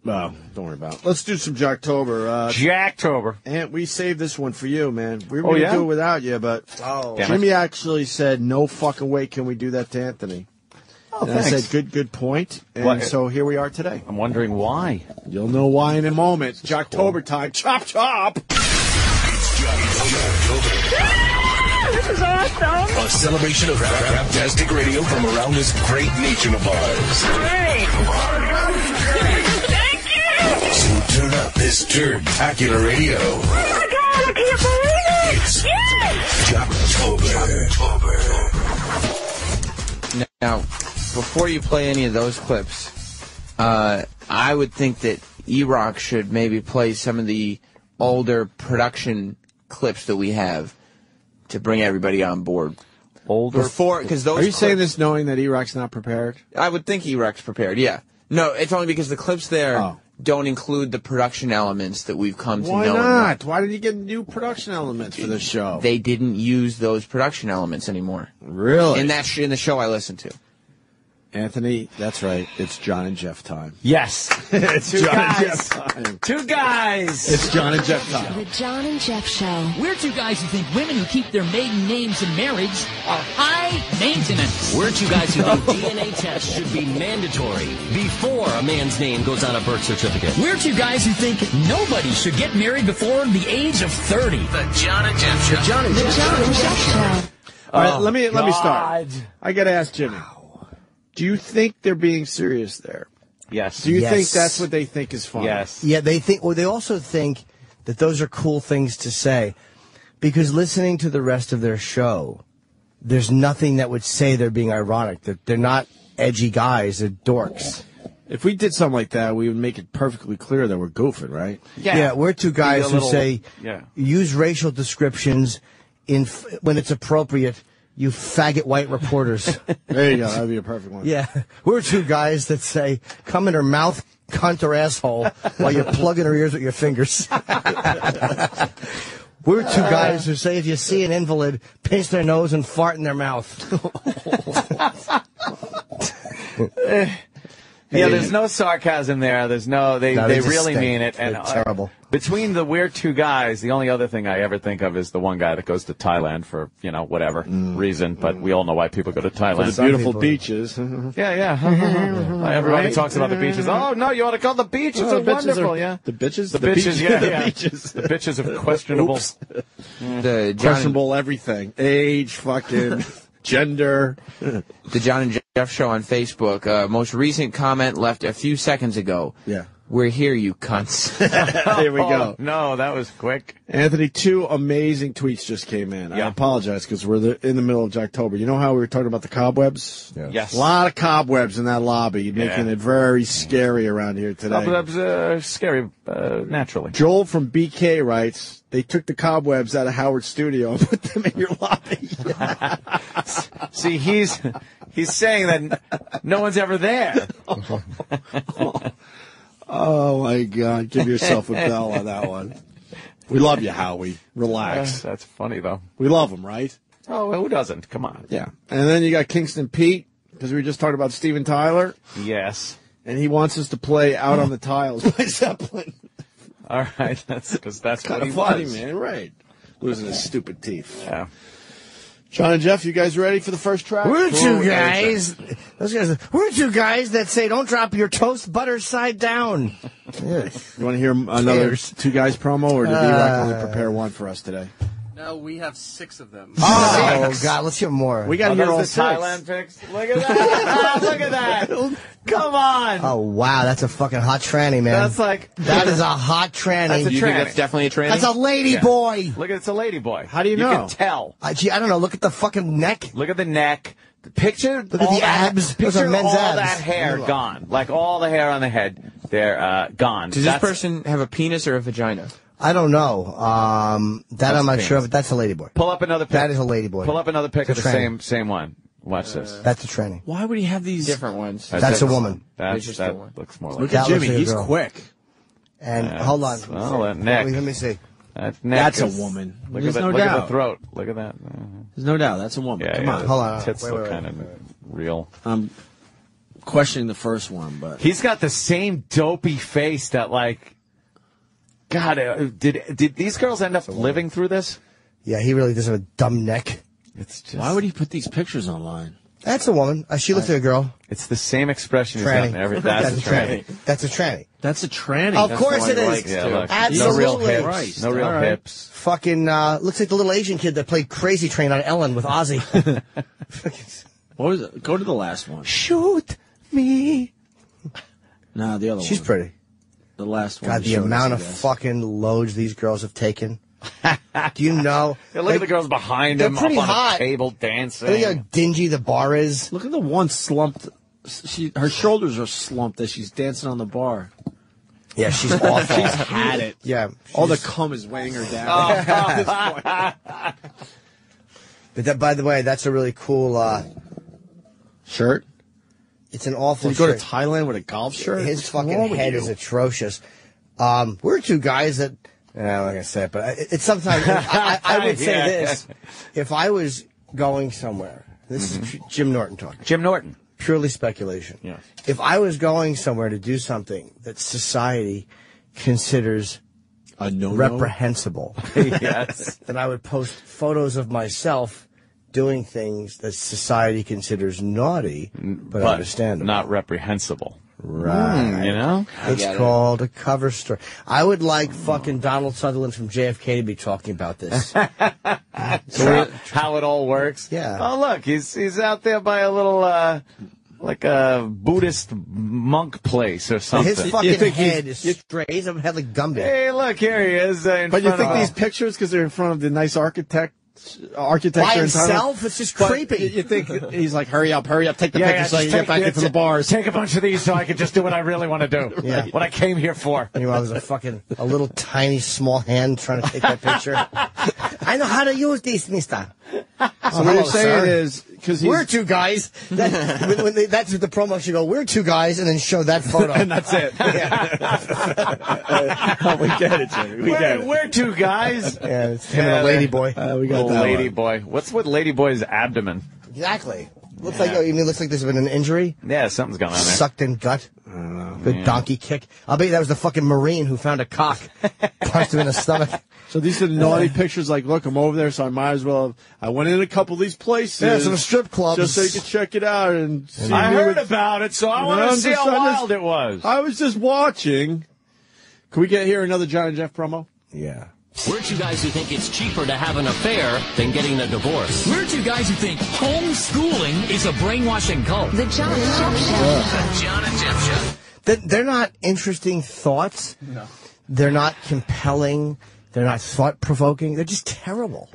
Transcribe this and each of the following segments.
Well, don't worry about it. Let's do some Jocktober. Jocktober. And we saved this one for you, man. We were going to do it without you, but Damn Jimmy actually said, no fucking way can we do that to Anthony. Oh, and thanks. I said, good point. And so here we are today. I'm wondering why. You'll know why in a moment. Jocktober time. Chop, chop. This is awesome. A celebration of rap-tastic radio from around this great nation of ours. Great. Thank you. So turn up this turntacular radio. Oh, my God, I can't believe it. It's Jocktober. Now, before you play any of those clips, I would think that E-Rock should maybe play some of the older production clips that we have to bring everybody on board. Because those Are you saying this knowing that E-Rock's not prepared? I would think E-Rock's prepared, yeah. No, it's only because the clips there don't include the production elements that we've come to know. Why not? Why did you get new production elements for this show? They didn't use those production elements anymore. Really? In the show I listened to. Anthony, that's right. It's John and Jeff time. Yes. It's Two John guys. and Jeff time. Two guys. It's John and Jeff time. The John and Jeff Show. We're two guys who think women who keep their maiden names in marriage are high maintenance. We're two guys who think DNA tests should be mandatory before a man's name goes on a birth certificate. We're two guys who think nobody should get married before the age of 30. The John and Jeff Show. The John and Jeff Show. All right, let me start. I got to ask Jimmy. Do you think they're being serious there? Yes. Do you think that's what they think is funny? Yes. Yeah, they think, or they also think that those are cool things to say, because listening to the rest of their show, there's nothing that would say they're being ironic. That they're not edgy guys; they're dorks. If we did something like that, we would make it perfectly clear that we're goofing, right? Yeah, we're two guys who say use racial descriptions when it's appropriate. You faggot white reporters. There you go. That'd be a perfect one. Yeah. We're two guys that say, come in her mouth, cunt or asshole, while you're plugging her ears with your fingers. We're two guys who say if you see an invalid, pinch their nose and fart in their mouth. Yeah, there's no sarcasm there. There's they really mean it. And terrible. Between the we're two guys, the only other thing I ever think of is the one guy that goes to Thailand for, whatever reason, but we all know why people go to Thailand. For the beautiful beaches. Everybody talks about the beaches. Oh, no, you ought to call the beaches. It's wonderful, The bitches? The bitches, yeah. The beaches. The bitches of questionable. Questionable everything. Age, fucking... gender. The John and Jeff Show on Facebook. Most recent comment left a few seconds ago. Yeah. We're here, you cunts. There we go. No, that was quick. Anthony, 2 amazing tweets just came in. I apologize because we're in the middle of Jocktober. You know how we were talking about the cobwebs? Yes. A lot of cobwebs in that lobby, making it very scary around here today. Cobwebs scary, naturally. Joel from BK writes, they took the cobwebs out of Howard's studio and put them in your lobby. See, he's saying that no one's ever there. Oh, my God. Give yourself a bell on that one. We love you, Howie. Relax. That's funny, though. We love him, right? Oh, who doesn't? Come on. Yeah. And then you got Kingston Pete, because we were just talking about Steven Tyler. Yes. And he wants us to play Out on the Tiles by Zeppelin. All right. That's kind what of funny, was. man. Right. Losing his stupid teeth. Yeah. John and Jeff, you guys ready for the first track? We're two guys. We're two guys that say, "Don't drop your toast butter side down." You want to hear another Two Guys promo, or did D-Rock only prepare one for us today? No, we have 6 of them. Oh God, let's hear more. We got to hear all the 6. Thailand pics. Look at that! Look at that! Come on! Oh wow, that's a fucking hot tranny, man. That is a hot tranny. That's a You think tranny. that's definitely a tranny? That's a lady boy. Look, it's a lady boy. How do you know? You can tell. Gee, I don't know. Look at the fucking neck. Look at the neck. Picture Look at the abs. Those Picture are men's all abs. that hair gone. Like all the hair on the head, they're gone. Does this person have a penis or a vagina? I don't know. That I'm not penis. sure, but that's a lady boy. Pull up another pic. That is a lady boy. Pull up another pic of It's the a tranny. same one. Watch this. That's a tranny. Why would he have these Different ones. That's a woman. That a one. looks more like Look That at Jimmy. looks like a He's girl. quick. And hold on. well, that neck. Let me see. That neck That's is- a woman. Look There's at no look at doubt. the throat. Look at that. There's no doubt. That's a woman. Yeah, Come yeah, on. the Hold on. Tits Wait, look wait, kind of real. questioning the first one, but he's got the same dopey face that, like, God, did these girls end up living through this? Yeah, he really does have a dumb neck. It's just, why would he put these pictures online? That's a woman. She looks like a girl. It's the same expression he's got in every. That's a tranny. That's a tranny. That's a tranny. Of course it is. Yeah, look, Absolutely. no real hips. No real hips. Fucking looks like the little Asian kid that played Crazy Train on Ellen with Ozzy. What was it? Go to the last one. Shoot me. No, the other one. She's pretty. The last one. God, the amount of fucking loads these girls have taken. Do you know? Yeah, look at the girls behind him up pretty on hot. a table dancing. Look how dingy the bar is. Look at the one slumped. Her shoulders are slumped as she's dancing on the bar. Yeah, she's awful. She's had it. Yeah. All the cum is weighing her down at this point. But that, by the way, that's a really cool shirt. It's an awful Did you go to shirt. Thailand with a golf shirt? His fucking head is atrocious. We're two guys that... I'm not going to say it, but it's sometimes... I would say this. If I was going somewhere... This is Jim Norton talking. Jim Norton. Purely speculation. Yes. If I was going somewhere to do something that society considers a no-no? reprehensible, yes, then I would post photos of myself doing things that society considers naughty, but understandable. Not reprehensible. Right. You know? It's called a cover story. I would like fucking Donald Sutherland from JFK to be talking about this. How it all works. Yeah. Oh, look, he's out there by a little, like a Buddhist monk place or something. His fucking head is straight. He's a head like Gumby. Hey, look, here he is. But you think these pictures, because they're in front of the nice architecture by himself? It's just creepy. You think he's like, hurry up, take the pictures so you get back into the bars. Take a bunch of these so I can just do what I really want to do. Yeah. What I came here for. Meanwhile, there's a little tiny small hand trying to take that picture. I know how to use this, mister. So what you're saying is, because we're two guys. That's what the promo should go. We're two guys, and then show that photo, and that's it. We get it, Jimmy. We're two guys. Yeah, it's him and a lady boy. We got that lady one. boy. What's with lady boy's abdomen? Exactly. Looks like you mean looks like there's been an injury. Yeah, something's going on there. Sucked in gut. I don't know. Good donkey kick. I'll bet you that was the fucking Marine who found a cock, punched him in the stomach. So these are the naughty pictures. Like, look, I'm over there, so I might as well. I went in a couple of these places. Yeah, some strip clubs, just so you could check it out and see. I heard about it, so I want to see how wild it was. I was just watching. Can we get here another John and Jeff promo? Yeah. We're two guys who think it's cheaper to have an affair than getting a divorce. We're two guys who think homeschooling is a brainwashing cult. The John and Jeff Show. The John and Jeff Show. They're not interesting thoughts. No. They're not compelling. They're not thought-provoking. They're just terrible.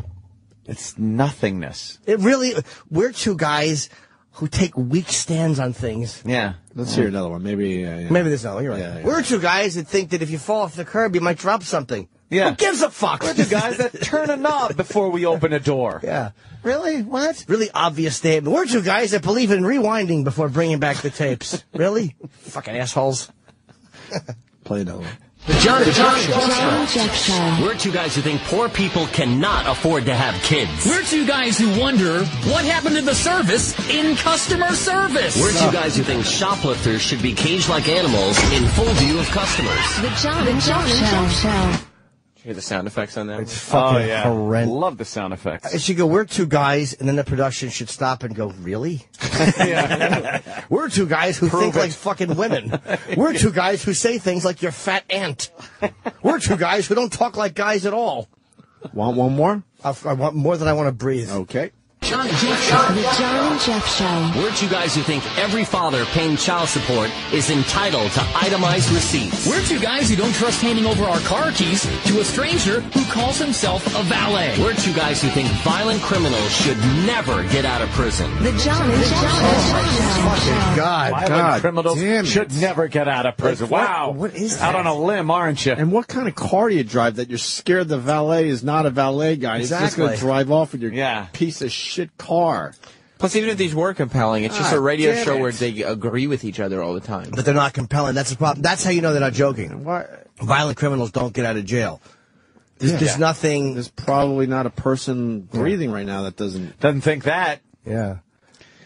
It's nothingness. It really. We're two guys who take weak stands on things. Yeah. Let's hear another one. Maybe. Maybe there's no. You're right. Yeah. We're two guys that think that if you fall off the curb, you might drop something. Yeah. Who gives a fuck? We're two guys that turn a knob before we open a door. Yeah. Really? What? Really obvious statement. We're two guys that believe in rewinding before bringing back the tapes. Really? Fucking assholes. Play another one. The John and Jeff The John and Jeff Show. We're two guys who think poor people cannot afford to have kids. We're two guys who wonder what happened to the service in customer service. We're two guys who think shoplifters should be caged like animals in full view of customers. The John and Jeff Show. Hear the sound effects on that? It's fucking horrendous. Love the sound effects. It should go, we're two guys, and then the production should stop and go, really? We're two guys who think like fucking women. We're two guys who say things like your fat aunt. We're two guys who don't talk like guys at all. Want one more? I want more than I want to breathe. Okay. John and Jeff Show. The John and Jeff Show. We're two guys who think every father paying child support is entitled to itemized receipts. We're two guys who don't trust handing over our car keys to a stranger who calls himself a valet. We're two guys who think violent criminals should never get out of prison. The John and Jeff Show. God, criminals damn it. should never get out of prison. Wow. What is Out that? on a limb, aren't you? And what kind of car do you drive that you're scared the valet is not a valet guy? He's just going to Exactly. drive off with your Yeah. piece of shit car. Plus, even if these were compelling, it's just a God radio damn show it. where they agree with each other all the time. But they're not compelling. That's the problem. That's how you know they're not joking. What? Violent criminals don't get out of jail. There's nothing. There's probably not a person breathing right now that doesn't. Doesn't think that. Yeah.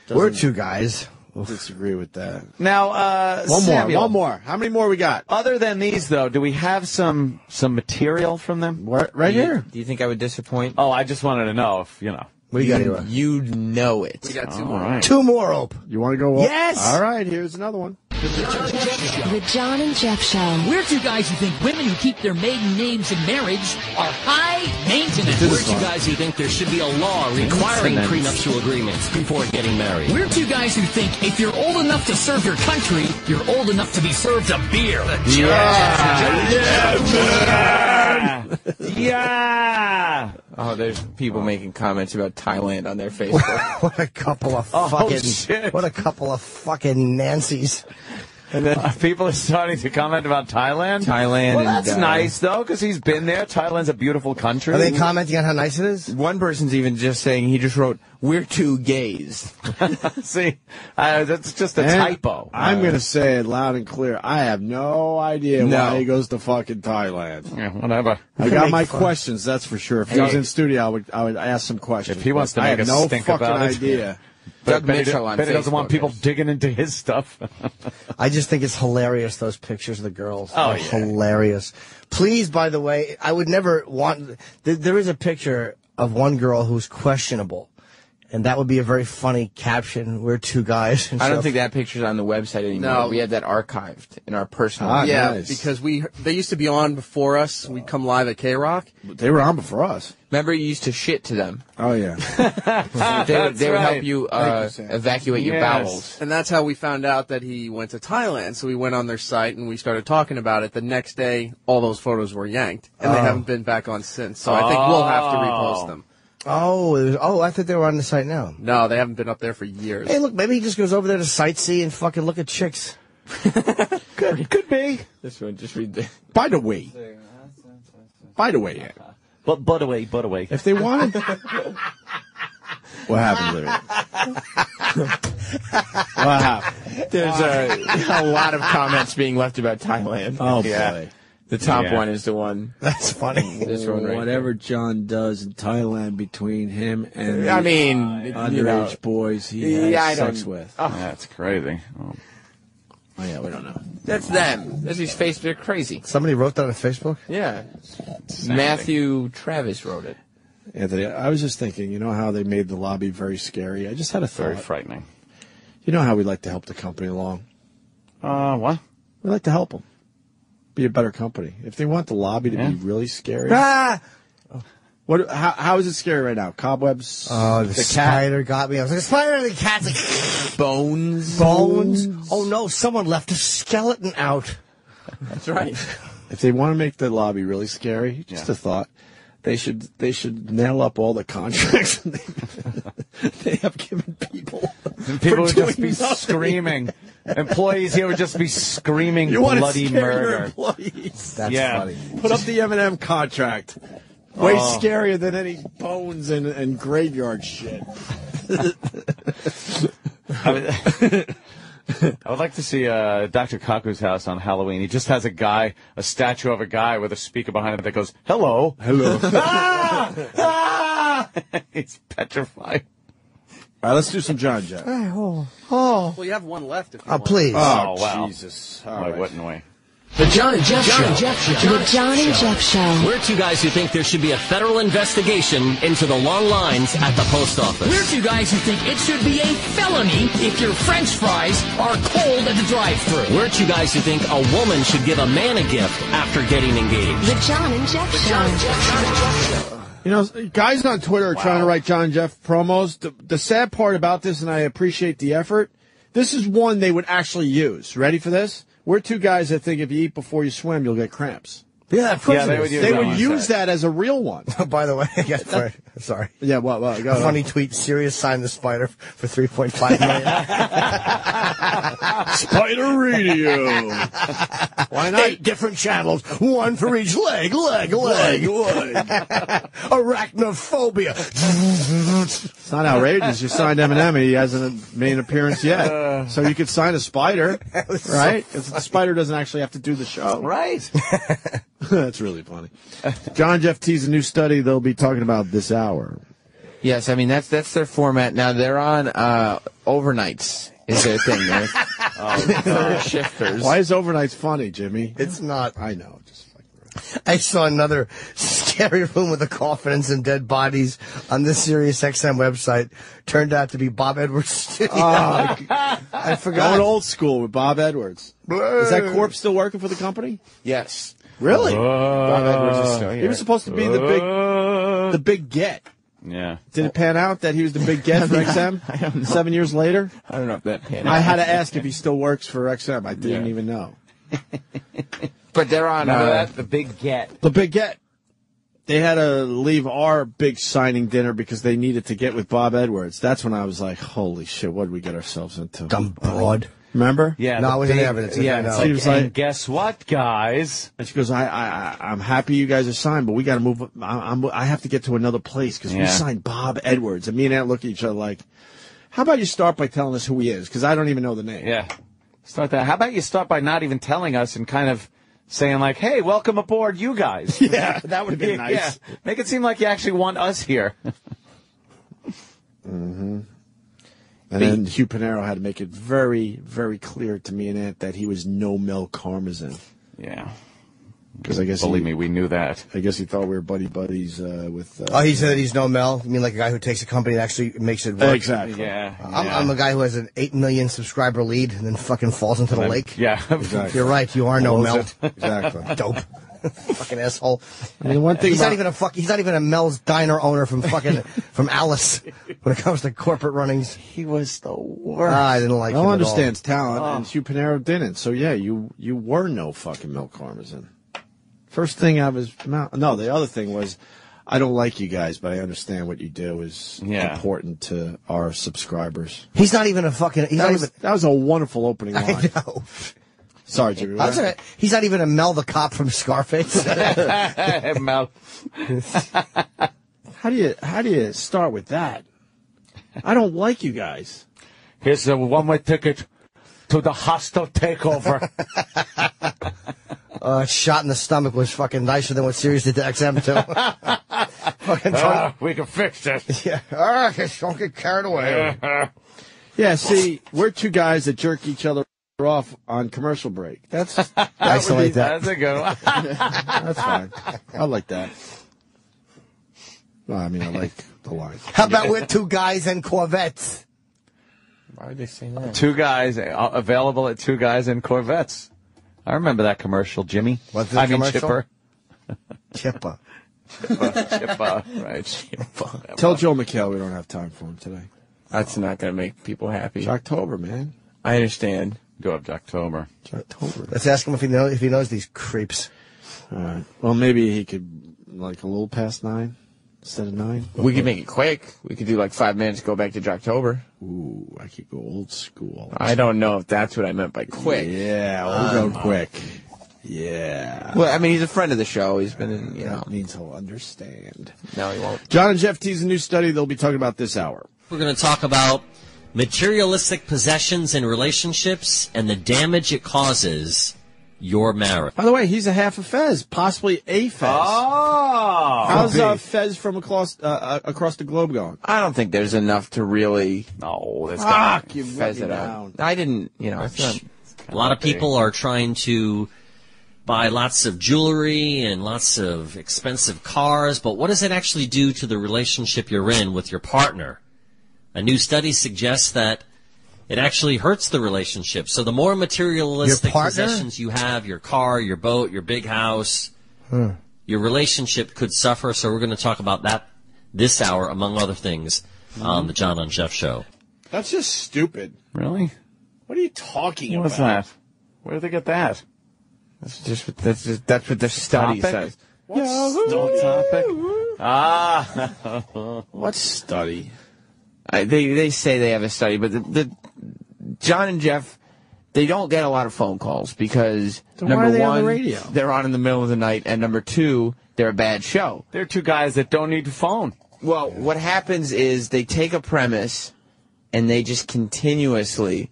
We're two guys disagree with that. Now, One more. How many more we got? Other than these, though, do we have some material from them? Right here. Do you think I would disappoint? Oh, I just wanted to know if, you know. What do you got here? You know it. We got two more. Right. Two more, Ope. You want to go? Yes! All right, here's another one. The John and Jeff Show. We're two guys who think women who keep their maiden names in marriage are high maintenance. We're two guys who think there should be a law requiring prenuptial agreements before getting married. We're two guys who think if you're old enough to serve your country, you're old enough to be served a beer. Yeah! Oh, there's people making comments about Thailand on their Facebook. What a couple of shit. What a couple of fucking Nancys. And then people are starting to comment about Thailand. Well, that's nice, though, because he's been there. Thailand's a beautiful country. Are they commenting on how nice it is? One person's even just saying, he just wrote, "We're two gays." See, that's just a typo. I'm going to say it loud and clear. I have no idea why he goes to fucking Thailand. Yeah, whatever. I got my questions, that's for sure. If he was in studio, I would ask some questions. If he wants to I make have a no stink fucking about it. idea. Doug Mitchell on Bet he doesn't Facebook want people is- digging into his stuff. I just think it's hilarious, those pictures of the girls. Oh, They're yeah. hilarious. Please, by the way, I would never want... There is a picture of one girl who's questionable, and that would be a very funny caption. We're two guys. And I don't stuff. think that picture's on the website anymore. No. We had that archived in our personal... Yeah, nice. because they used to be on before us. We'd come live at K-Rock. They were on before us. Remember, you used to shit to them. Oh, yeah. They would right. help you Sam. evacuate your Yes. bowels. And that's how we found out that he went to Thailand. So we went on their site and we started talking about it. The next day, all those photos were yanked. And they haven't been back on since. So I think we'll have to repost them. I thought they were on the site now. No, they haven't been up there for years. Hey, look, maybe he just goes over there to sightsee and fucking look at chicks. Could be. This one, just read the... By the way. Yeah. But away. If they wanted... What happened, Larry? What happened? There's a lot of comments being left about Thailand. Oh, Yeah. boy. The top Yeah. one is the one. That's funny. This one right Whatever John does in Thailand between him and there. I mean, underage boys he has sex with. That's crazy. Oh. Oh, yeah, we don't know. that's them. That's his face. They're crazy. Somebody wrote that on Facebook? Yeah. Matthew Travis wrote it. Anthony, I was just thinking, you know how they made the lobby very scary? I just had a thought. Very frightening. You know how we like to help the company along? What? We like to help them be a better company. If they want the lobby to be really scary, how is it scary right now? Cobwebs. Oh, the cat. spider got me. I was like, the spider and the cat's like, Bones. Oh no, someone left a skeleton out. That's right. If they want to make the lobby really scary, just a thought. They should nail up all the contracts they have given people. And people would just be nothing. screaming. Employees here would just be screaming You want to bloody scare your murder. employees. That's Yeah. funny. Put up the M&M contract. Way scarier than any bones and graveyard shit. I would like to see Dr. Kaku's house on Halloween. He just has a statue of a guy with a speaker behind him that goes, "Hello." Hello. He's petrified. All right, let's do some John Jeff. Well, you have one left if you want. Please. Oh, wow. Jesus. Why wouldn't we? The John and Jeff Show. The John and Jeff Show. We're two guys who think there should be a federal investigation into the long lines at the post office. We're two guys who think it should be a felony if your French fries are cold at the drive-thru. We're two guys who think a woman should give a man a gift after getting engaged. The John and Jeff Show. You know, guys on Twitter are trying to write John Jeff promos. The sad part about this, and I appreciate the effort, this is one they would actually use. Ready for this? We're two guys that think if you eat before you swim, you'll get cramps. Yeah, of course Yeah, it is. they They would use that as a real one. By the way, sorry. Yeah, what? Go ahead. Funny tweet, Sirius signed the spider for $3.5 million. Spider Radio. Why not? 8 different channels, one for each leg. Arachnophobia. It's not outrageous. You signed Eminem, and he hasn't made an appearance yet. So you could sign a spider, right? Because the spider doesn't actually have to do the show. Right. That's really funny. John Jeff teased a new study they'll be talking about this hour. Yes, I mean, that's their format. Now, they're on overnights is their thing, man. Third shifters. Why is overnights funny, Jimmy? It's not. I know. Just I saw another scary room with a coffin and some dead bodies on the Sirius XM website. Turned out to be Bob Edwards' studio. I forgot. Going old school with Bob Edwards. Is that corpse still working for the company? Yes. Really? Bob Edwards is still here. He was supposed to be the big get. Yeah. Did it pan out that he was the big get for XM 7 years later? I don't know if that panned out. I had to ask if he still works for XM. I didn't even know. But they're on the big get. The big get. They had to leave our big signing dinner because they needed to get with Bob Edwards. That's when I was like, holy shit, what did we get ourselves into? Dumb broad. Remember? Yeah. No, I wasn't there, but it's Yeah. She was like, and guess what, guys? and she goes, I'm happy you guys are signed, but we got to move. I have to get to another place because we signed Bob Edwards. And me and Aunt look at each other like, how about you start by telling us who he is? Because I don't even know the name. Yeah. Start that. How about you start by not even telling us and kind of saying like, hey, welcome aboard, you guys. Yeah, that would have been nice. Yeah. Make it seem like you actually want us here. Mm-hmm. And then Hugh Pinero had to make it very, very clear to me and Aunt that he was no Mel Karmazin. Yeah. Because I guess Believe me, we knew that. I guess he thought we were buddies with. Oh, he said he's no Mel. You mean like a guy who takes a company and actually makes it work? Exactly. Yeah. I'm a guy who has an 8 million subscriber lead and then fucking falls into the lake. Yeah. Exactly. You're right. You are no Mel. Exactly. Dope. Fucking asshole. I mean, the one thing he's not even a Mel's Diner owner from from Alice when it comes to corporate runnings. He was the worst. I didn't like him Mel at understands talent, and Hugh Pinero didn't. So yeah, you were no fucking Mel Karmazin. First thing out of his mouth. No, the other thing was, I don't like you guys, but I understand what you do is important to our subscribers. He's not even a fucking. That was a wonderful opening line. I know. Sorry, Jimmy. He's not even a Mel the cop from Scarface. Mel. How do you start with that? I don't like you guys. Here's a one-way ticket to the hostile takeover. Shot in the stomach was fucking nicer than what Sirius did to XM too. Fucking we can fix this. Yeah. Just don't get carried away. Yeah, see, we're two guys that jerk each other off on commercial break. I like that. That's a good one. That's fine. I like that. Well, I mean, I like the line. How about we're two guys and Corvettes? Why would they say that? Two guys available at Two Guys in Corvettes. I remember that commercial, Jimmy. What's the commercial? Chipper. Chipper. Chipper. Right. Chipper. Tell Joe McHale we don't have time for him today. That's not going to make people happy. Jocktober, man. I understand. Go up Jocktober. Jocktober. Let's ask him if he knows these creeps. All right. Well, maybe he could, like, a little past 9 instead of 9. We could make it quick. We could do like 5 minutes, go back to Jocktober. Ooh, I could go old school. I don't know if that's what I meant by quick. Yeah, we'll go quick. Yeah. Well, I mean, he's a friend of the show. He's been in, That means he'll understand. No, he won't. John and Jeff tease a new study they'll be talking about this hour. We're going to talk about materialistic possessions in relationships and the damage it causes your marriage. By the way, he's a half a Fez, possibly a Fez. Oh! How's Fez from across the globe going? I don't think there's enough to really You Fez it out. I didn't, it's not, A lot of people are trying to buy lots of jewelry and lots of expensive cars, but what does it actually do to the relationship you're in with your partner? A new study suggests that it actually hurts the relationship. So the more materialistic possessions you have, your car, your boat, your big house, your relationship could suffer. So we're going to talk about that this hour, among other things, on the John and Jeff Show. That's just stupid. Really? What are you talking about? What's that? Where did they get that? that's what the study says. What topic? Ah. What study? They say they have a study, but the John and Jeff, they don't get a lot of phone calls because Then number why are they one, on the radio? they're on in the middle of the night, and number two, they're a bad show. They're two guys that don't need to phone. Well, what happens is they take a premise and they just continuously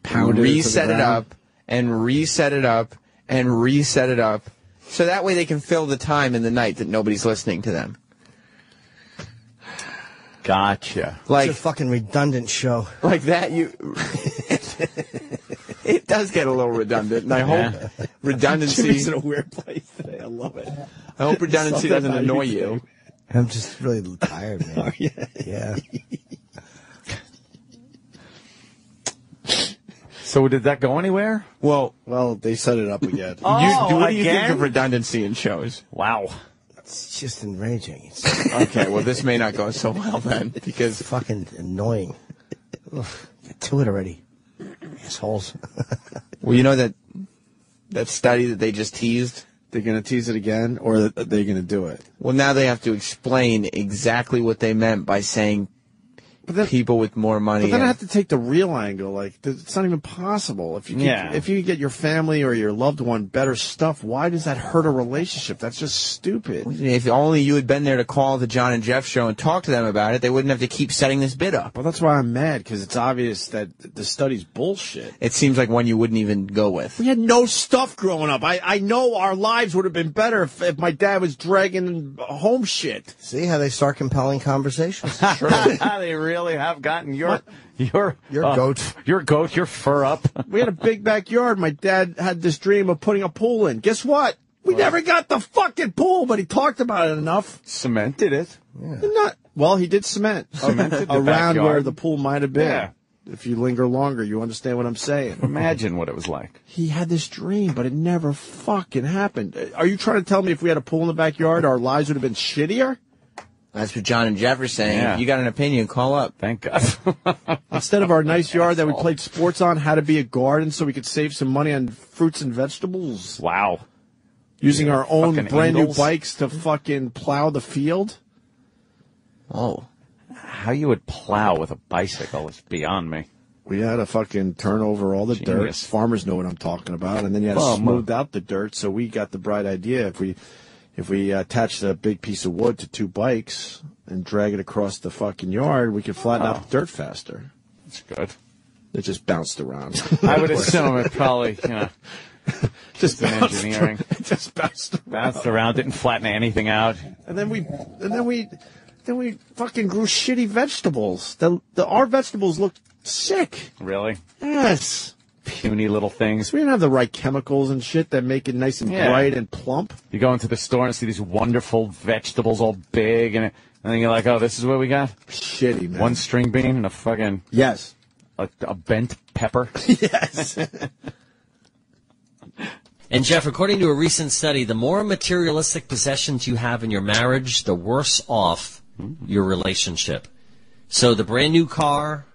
reset it up and reset it up and reset it up, so that way they can fill the time in the night that nobody's listening to them. Gotcha. It's a fucking redundant show. Like that, It does get a little redundant, and I hope redundancy. Jimmy's in a weird place today. I love it. I hope redundancy doesn't annoy you. I'm just really tired, man. Oh, yeah. Yeah. So did that go anywhere? Well, they set it up again. what do you think again? of redundancy in shows? Wow. It's just enraging. It's Okay, well, this may not go so well then, because fucking annoying. Ugh, get to it already. Assholes. well, you know that study that they just teased. They're going to tease it again, or are they going to do it? Well, now they have to explain exactly what they meant by saying people with more money. But then I have to take the real angle. Like, it's not even possible. If you get your family or your loved one better stuff, why does that hurt a relationship? That's just stupid. If only you had been there to call the John and Jeff show and talk to them about it, they wouldn't have to keep setting this bid up. Well, that's why I'm mad, because it's obvious that the study's bullshit. It seems like one you wouldn't even go with. We had no stuff growing up. I know our lives would have been better if my dad was dragging home shit. See how they start compelling conversations? Sure. They really have gotten your goat. Your goat, your fur up. We had a big backyard. My dad had this dream of putting a pool in. Guess what? We never got the fucking pool, but he talked about it enough. Cemented it. Well, he did cement. Cemented the around backyard. where the pool might have been. Yeah. If you linger longer, you understand what I'm saying. Imagine what it was like. He had this dream, but it never fucking happened. Are you trying to tell me if we had a pool in the backyard, our lives would have been shittier? That's what John and Jeff are saying. Yeah. If you got an opinion, call up. Thank God. Instead of our nice yard that we played sports on, had to be a garden so we could save some money on fruits and vegetables. Wow. Using our own Fucking brand new Ingalls. bikes to fucking plow the field. Oh. How you would plow with a bicycle is beyond me. We had to fucking turn over all the dirt. Genius. Farmers know what I'm talking about. And then you had to smooth out the dirt. So we got the bright idea. If we attached a big piece of wood to two bikes and drag it across the fucking yard, we could flatten out the dirt faster. That's good. It just bounced around. I would assume it probably, just an engineering. It just Bounced around, didn't flatten anything out. And then we fucking grew shitty vegetables. Our vegetables looked sick. Really? Yes. Puny little things. We didn't have the right chemicals and shit that make it nice and bright and plump. You go into the store and see these wonderful vegetables all big, and then you're like, oh, this is what we got? Shitty, man. One string bean and a fucking... Yes. A bent pepper. Yes. And Jeff, according to a recent study, the more materialistic possessions you have in your marriage, the worse off your relationship. So the brand new car,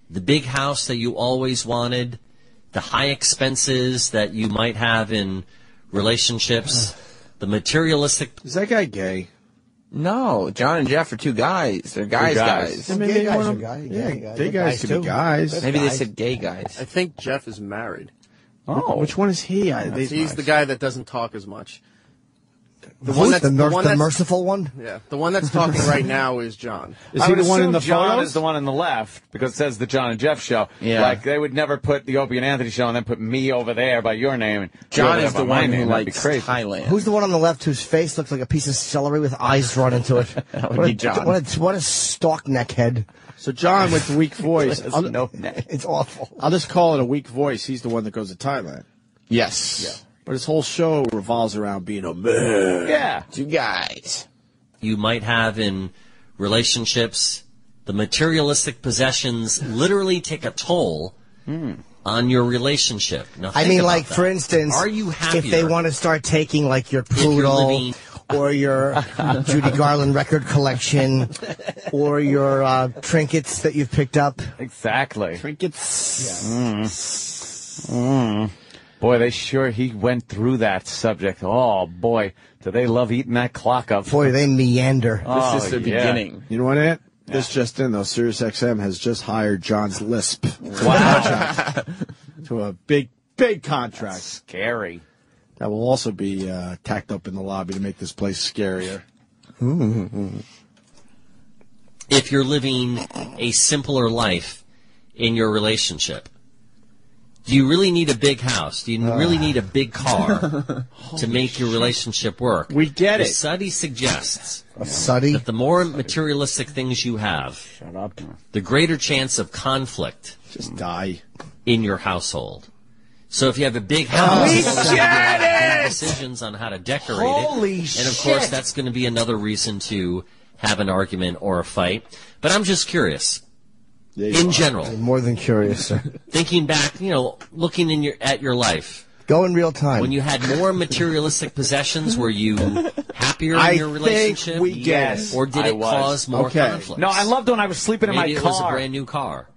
the big house that you always wanted, the high expenses that you might have in relationships, the materialistic... Is that guy gay? No, John and Jeff are two guys. They're guys. I mean, Gay guys wanna- are guys. Yeah, Gay gay guys could too. be guys. Maybe they said gay guys. I think Jeff is married. Oh, which one is he? He's the guy that doesn't talk as much. The that's- merciful one? Yeah, the one that's talking right now is John. Is I he would the one in assume the John photos? is the one on the left because it says the John and Jeff show. Yeah. Like they would never put the Opie and Anthony show and then put me over there by your name. And John you is over the there by my one who name. That'd be likes crazy. Thailand. Who's the one on the left whose face looks like a piece of celery with eyes drawn into it? That would be John. What a stalk neckhead. So John with the weak voice. No neck. It's awful. I'll just call it a weak voice. He's the one that goes to Thailand. Yes. Yeah. But his whole show revolves around being a man. Yeah. Two guys. you might have in relationships. The materialistic possessions literally take a toll on your relationship. Now, I think mean, about like, that. for instance, are you happier? if they want to start taking, like, your you're poodle living- or your Judy Garland record collection or your trinkets that you've picked up. Exactly. Trinkets. Boy, he went through that subject. Oh, boy, do they love eating that clock up. Boy, they meander. This is the beginning. You know what, Ant? This just in, though. SiriusXM has just hired John's Lisp. Wow. To a big, big contract. Scary. That will also be tacked up in the lobby to make this place scarier. If you're living a simpler life in your relationship, do you really need a big house? Do you really need a big car to make your relationship work? We get The it. study suggests Suddy. that the more materialistic things you have, Shut up. the greater chance of conflict Just die. in your household. So if you have a big house, We you're get gonna have it! decisions on how to decorate Holy it. And of course, shit. that's going to be another reason to have an argument or a fight. But I'm just curious. In general, More than curious, sir. thinking back, looking at your life, Go in real time. when you had more materialistic possessions, were you happier in your relationship? we get it. Or did I it was. cause more Okay. conflict? No, I loved when I was sleeping in Maybe my it was a car. brand new car.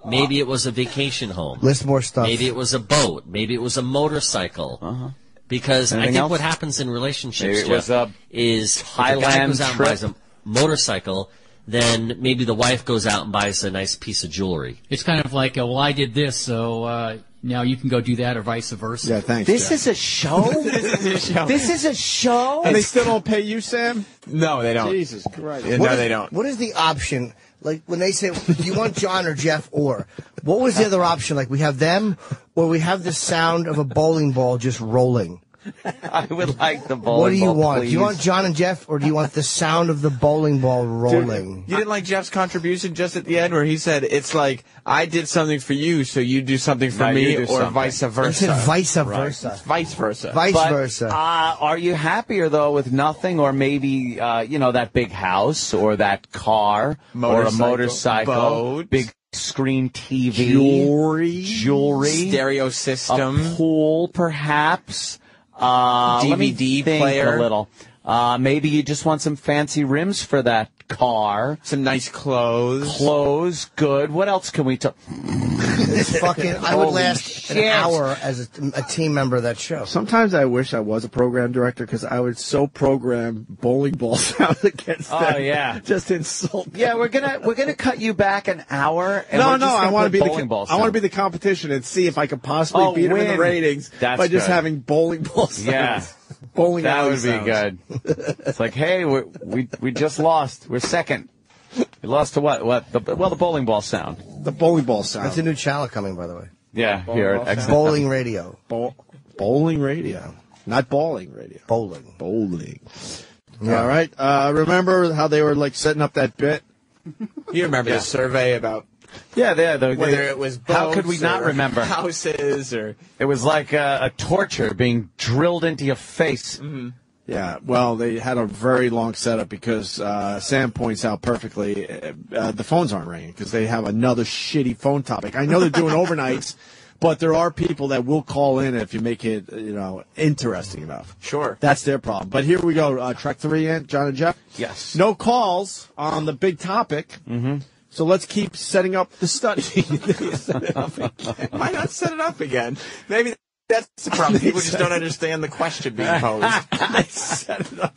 Maybe it was a vacation home. List more stuff. Maybe it was a boat. Maybe it was a motorcycle. Because I Anything think else? what happens in relationships, Maybe it was Jeff, a is if a guy Thailand goes out and trip. buys a motorcycle, then maybe the wife goes out and buys a nice piece of jewelry. It's kind of like, well, I did this, so now you can go do that, or vice versa. Yeah, thanks. This Jeff. is a show? This is a show? And they still don't pay you, Sam? No, they don't. Jesus Christ. No, they don't. What is the option? Like when they say, do you want John or Jeff or? What was the other option? Like we have them or we have the sound of a bowling ball just rolling. I would like the bowling What do you ball, want? please. Do you want John and Jeff or do you want the sound of the bowling ball rolling? You didn't like Jeff's contribution just at the end where he said, it's like, I did something for you, so you do something for Now me, you do or something. vice I versa. said vice versa. Vice versa. Vice But, versa. are you happier though with nothing, or maybe that big house, or that car, or a motorcycle, boat, big screen TV, jewelry, stereo system, a pool, perhaps, let me DVD think player. a little. Maybe you just want some fancy rims for that car. some nice clothes. Clothes, good. What else can we talk? It's fucking. I would Holy last an shit. hour as a team member of that show. Sometimes I wish I was a program director because I would so program bowling ball sound against them. Oh, yeah. Just insult. Yeah, we're gonna cut you back an hour. And No, we're just I gonna want to put be bowling balls I want to down. be the competition and see if I could possibly beat them in the win. ratings That's by just good. having bowling ball sounds. Yeah. Bowling That alley would be sounds. good. It's like, hey, we just lost. We're second. We lost to what? The bowling ball sound. The bowling ball sound. That's a new channel coming, by the way. Yeah, here. Excellent. Bowling radio. Bowling radio, not bowling radio. Bowling. Bowling. All right. Remember how they were like setting up that bit? You remember the survey about Yeah, whether it was boats how could we not or remember? houses or It was like a torture being drilled into your face. Mm-hmm. Yeah, well, they had a very long setup because Sam points out perfectly the phones aren't ringing because they have another shitty phone topic. I know they're doing overnights, but there are people that will call in if you make it, interesting enough. Sure. That's their problem. But here we go. Track 3 in, John and Jeff. Yes. No calls on the big topic. Mm-hmm. So let's keep setting up the study. Why not set it up again? Maybe that's the problem. People just don't understand the question being posed. I set it up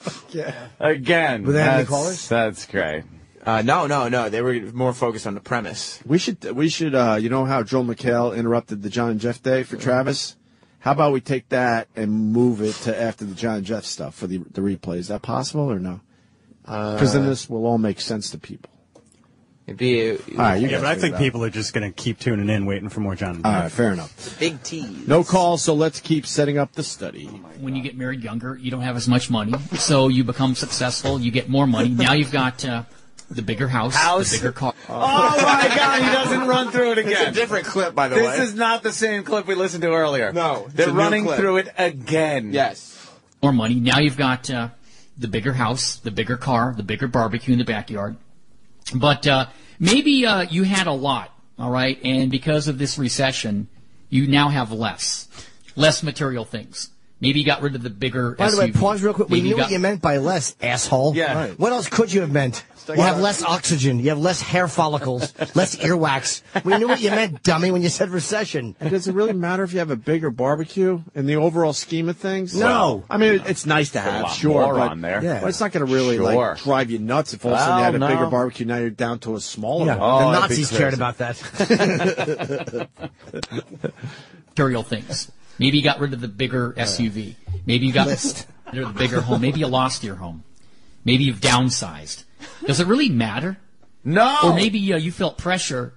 Again. Were there any That's- callers? That's great. No. They were more focused on the premise. We should. You know how Joel McHale interrupted the John and Jeff Day for Travis? How about we take that and move it to after the John and Jeff stuff for the replay? Is that possible or no? Because then this will all make sense to people. It'd be All right, you Yeah, guys but I figure think it out. people are just going to keep tuning in, waiting for more John. All right, fair enough. big tease. No calls, so let's keep setting up the study. When you get married younger, you don't have as much money, so you become successful. You get more money. Now you've got the bigger house, the bigger car. Oh my God! He doesn't run through it It's a again. different clip, by the This way. is not the same clip we listened to earlier. No, it's a They're new running clip. through it again. Yes. More money. Now you've got the bigger house, the bigger car, the bigger barbecue in the backyard. But maybe you had a lot, all right, and because of this recession, you now have less material things. Maybe you got rid of the bigger By the way, SUV. pause real quick. We Maybe knew you what you meant by less, asshole. Yeah. Right. What else could you have meant? You have less oxygen. You have less hair follicles, less earwax. We knew what you meant, dummy, when you said recession. Does it really matter if you have a bigger barbecue in the overall scheme of things? No. I mean, it's nice to a have, lot sure, more but on there. Yeah. but it's not going to really Sure. like drive you nuts if all of a sudden you Well, had a no. bigger barbecue. Now you're down to a smaller Yeah, one. Oh, the that'd be Nazis cared crazy. about that. material things. Maybe you got rid of the bigger SUV. Maybe you got rid of the bigger home. Maybe you lost your home. Maybe you've downsized. Does it really matter? No. Or maybe you felt pressure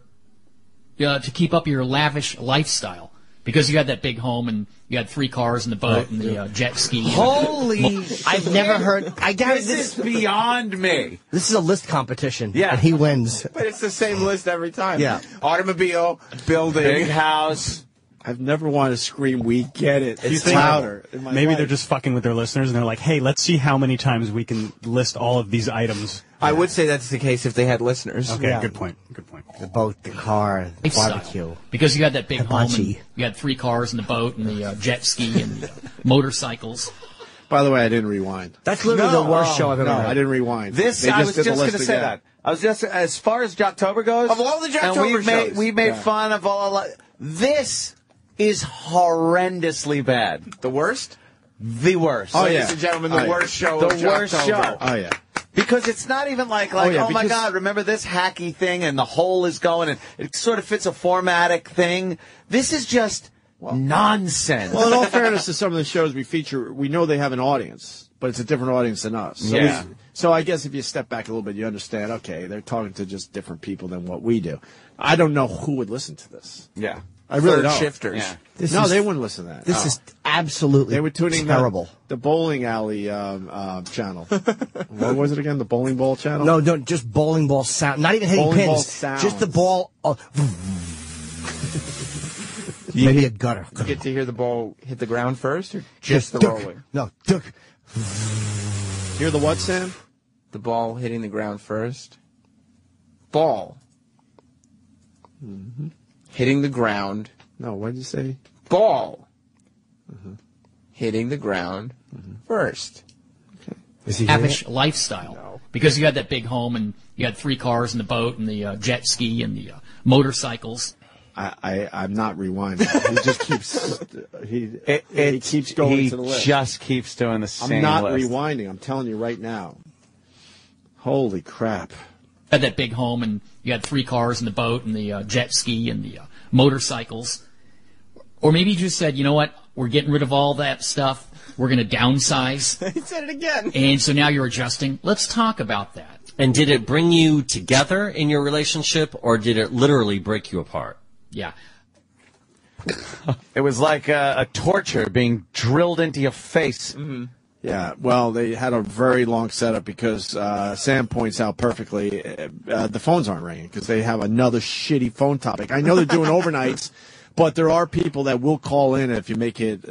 to keep up your lavish lifestyle. Because you had that big home and you had 3 cars and the boat and the jet ski. Holy! I've never heard. This is beyond me. This is a list competition. Yeah. And he wins. But it's the same list every time. Yeah. Automobile, building. Big house. I've never wanted to scream, "We get it." You It's think louder. in my Maybe life. they're just fucking with their listeners, and they're like, "Hey, let's see how many times we can list all of these items." I would say that's the case if they had listeners. Okay, Yeah. good point. Good point. The boat, the car, the Lifestyle. barbecue. Because you had that big home and Hibachi. you had 3 cars and the boat and the jet ski and the motorcycles. By the way, I didn't rewind. That's literally the worst show I've ever No, heard. I didn't rewind. This They I was did the just going list to say again. that. I was just as far as Jocktober goes. Of all the and Jocktober shows. we made fun of all. This is horrendously bad. The worst? The worst. Oh, Ladies yeah. and gentlemen, Oh, the yeah. worst show The of worst Jocktober. show. Oh yeah. Because it's not even like Oh, yeah, my because- God, remember this hacky thing and the hole is going and it sort of fits a formatic thing. This is just nonsense. Well, in all fairness to some of the shows we feature, we know they have an audience, but it's a different audience than us. So, Yeah. so I guess if you step back a little bit, you understand, okay, they're talking to just different people than what we do. I don't know who would listen to this. yeah. I really Third don't. shifters. Yeah. This No, is- they wouldn't listen to that. This is absolutely They were tuning terrible. the bowling alley channel. What was it again? The bowling ball channel? No, just bowling ball sound. Not even hitting Bowling ball pins. sounds. Just the ball. Maybe a gutter. You get to hear the ball hit the ground first, or just the Duck. rolling? No, duck. Hear the what, Sam? The ball hitting the ground first. Ball. Hitting the ground. No, what did you say? Ball. Hitting the ground first. Is he hearing Lavish lifestyle. Because you had that big home and you had 3 cars and the boat and the jet ski and the motorcycles. I'm not rewinding. He just keeps he keeps going He to the list. just keeps doing the same I'm not list. rewinding. I'm telling you right now. Holy crap. Had that big home and you had 3 cars and the boat and the jet ski and the motorcycles. Or maybe you just said, you know what, we're getting rid of all that stuff. We're going to downsize. He said it again. And so now you're adjusting. Let's talk about that. And did it bring you together in your relationship, or did it literally break you apart? Yeah. It was like a torture being drilled into your face. Yeah, well, they had a very long setup because Sam points out perfectly the phones aren't ringing because they have another shitty phone topic. I know they're doing overnights, but there are people that will call in if you make it,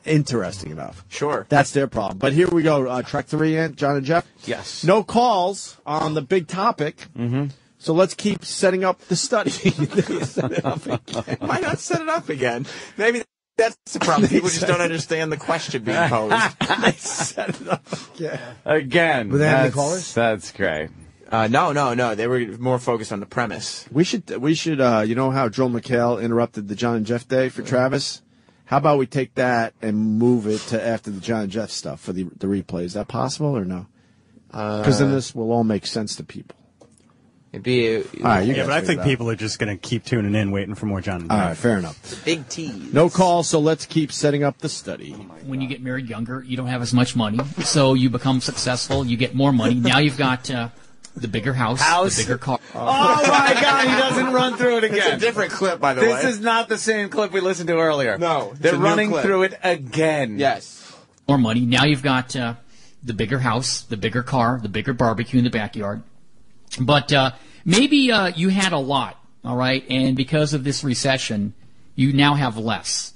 interesting enough. Sure. That's their problem. But here we go. Track 3 in, John and Jeff. Yes. No calls on the big topic. Mm-hmm. So let's keep setting up the study. Why not set it up again? Maybe that's the problem. People just don't understand the question being posed. I set it up again. Again. Were they having that's- callers? That's great. No. They were more focused on the premise. We should. You know how Joel McHale interrupted the John and Jeff Day for Travis? How about we take that and move it to after the John and Jeff stuff for the replay? Is that possible or no? Because then this will all make sense to people. It'd be All right, you Yeah, guys but I figure think it out. people are just going to keep tuning in, waiting for more John and All Jeff. right, fair enough. big tease. No calls, so let's keep setting up the study. When you get married younger, you don't have as much money. So you become successful. You get more money. Now you've got the bigger house, the bigger car. Oh, my God, he doesn't run through it It's a again. different clip, by the way. This is not the same clip we listened to earlier. No, it's They're a new running clip. through it again. Yes. More money. Now you've got the bigger house, the bigger car, the bigger barbecue in the backyard. But maybe you had a lot, all right, and because of this recession, you now have less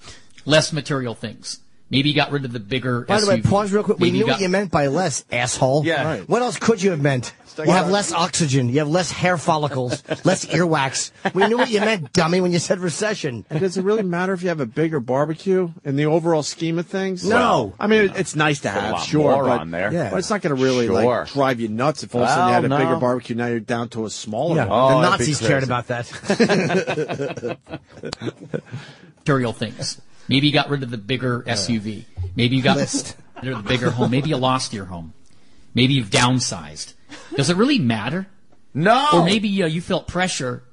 material things. Maybe you got rid of the bigger By the way, SUV. pause real quick. We Maybe knew you what you meant by less, asshole. Yeah. Right. What else could you have meant? You have less oxygen. You have less hair follicles, less earwax. We knew what you meant, dummy, when you said recession. And does it really matter if you have a bigger barbecue in the overall scheme of things? No. I mean, it's nice to a have, lot sure, more but on there. Yeah. but it's not going to really Sure. drive you nuts if all of a sudden you had a Well, bigger no. barbecue. Now you're down to a smaller Yeah, one. Oh, the that'd be Nazis cared crazy. about that. material things. Maybe you got rid of the bigger SUV. Maybe you got rid of the bigger home. Maybe you lost your home. Maybe you've downsized. Does it really matter? No. Or maybe you felt pressure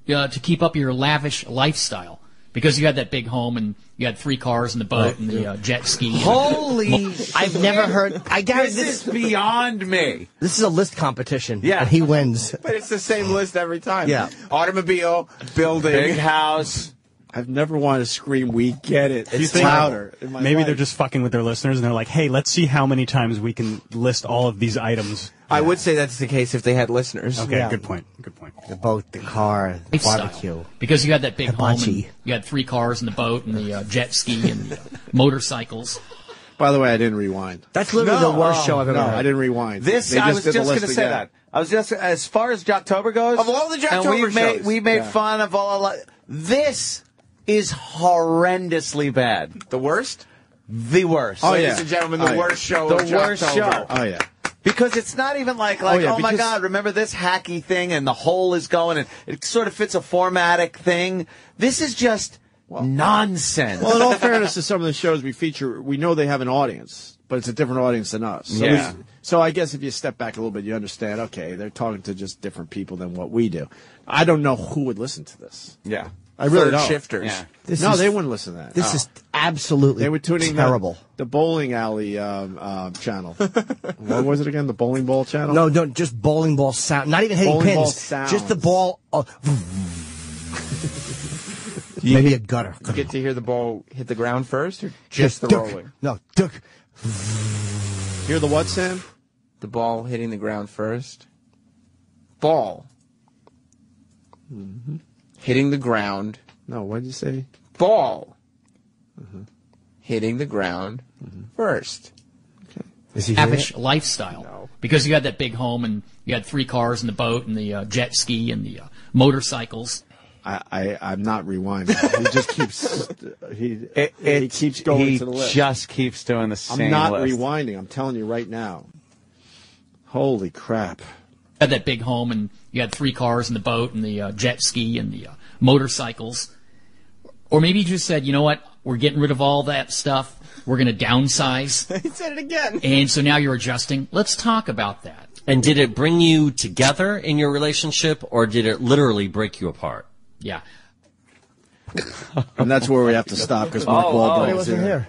to keep up your lavish lifestyle because you had that big home and you had 3 cars and the boat and the jet ski. Holy I've never heard. I doubt This is beyond me. This is a list competition. Yeah. And he wins. But it's the same list every time. Yeah. Automobile, building. Big house. I've never wanted to scream, "We get it." You It's think louder. In my maybe life. they're just fucking with their listeners, and they're like, "Hey, let's see how many times we can list all of these items." I would say that's the case if they had listeners. Okay, Yeah. good point. Good point. The boat, the car, the Lifestyle. barbecue. Because you had that big home. And Hibachi. you had 3 cars and the boat and the jet ski and the motorcycles. By the way, I didn't rewind. That's literally No. the worst show I've ever No, heard. I didn't rewind. This They I was did the just going list to say again. that. I was just as far as Jocktober goes. Of all the and Jocktober shows. we made Yeah. fun of all. This is horrendously bad. The worst? The worst. Oh, Ladies yeah. and gentlemen, Oh, the yeah. worst show The of worst Jocktober. show. Oh yeah. Because it's not even like Oh, yeah, my because- God, remember this hacky thing and the hole is going and it sort of fits a formatic thing. This is just nonsense. Well, in all fairness to some of the shows we feature, we know they have an audience, but it's a different audience than us. So, Yeah. so I guess if you step back a little bit, you understand, okay, they're talking to just different people than what we do. I don't know who would listen to this. yeah. I really Third don't. shifters. Yeah. This No, is, they wouldn't listen to that. This is absolutely They were tuning terrible. the bowling alley channel. What was it again? The bowling ball channel? No, don't just bowling ball sound. Not even hitting Bowling ball pins. sounds. Just the ball. Maybe a gutter. You get to hear the ball hit the ground first, or just the Duck. rolling? No, duck. Hear the what, Sam? The ball hitting the ground first. Ball. Hitting the ground. No, what did you say? Ball. Hitting the ground first. Is he hearing Lavish lifestyle. Because you had that big home and you had 3 cars and the boat and the jet ski and the motorcycles. I'm not rewinding. He just keeps he keeps going He to the list. just keeps doing the same I'm not list. rewinding. I'm telling you right now. Holy crap. Had that big home and you had 3 cars and the boat and the jet ski and the motorcycles. Or maybe you just said, you know what, we're getting rid of all that stuff. We're going to downsize. He said it again. And so now you're adjusting. Let's talk about that. And did it bring you together in your relationship, or did it literally break you apart? Yeah. And that's where we have to stop because Mark Wahlberg He is wasn't here. here.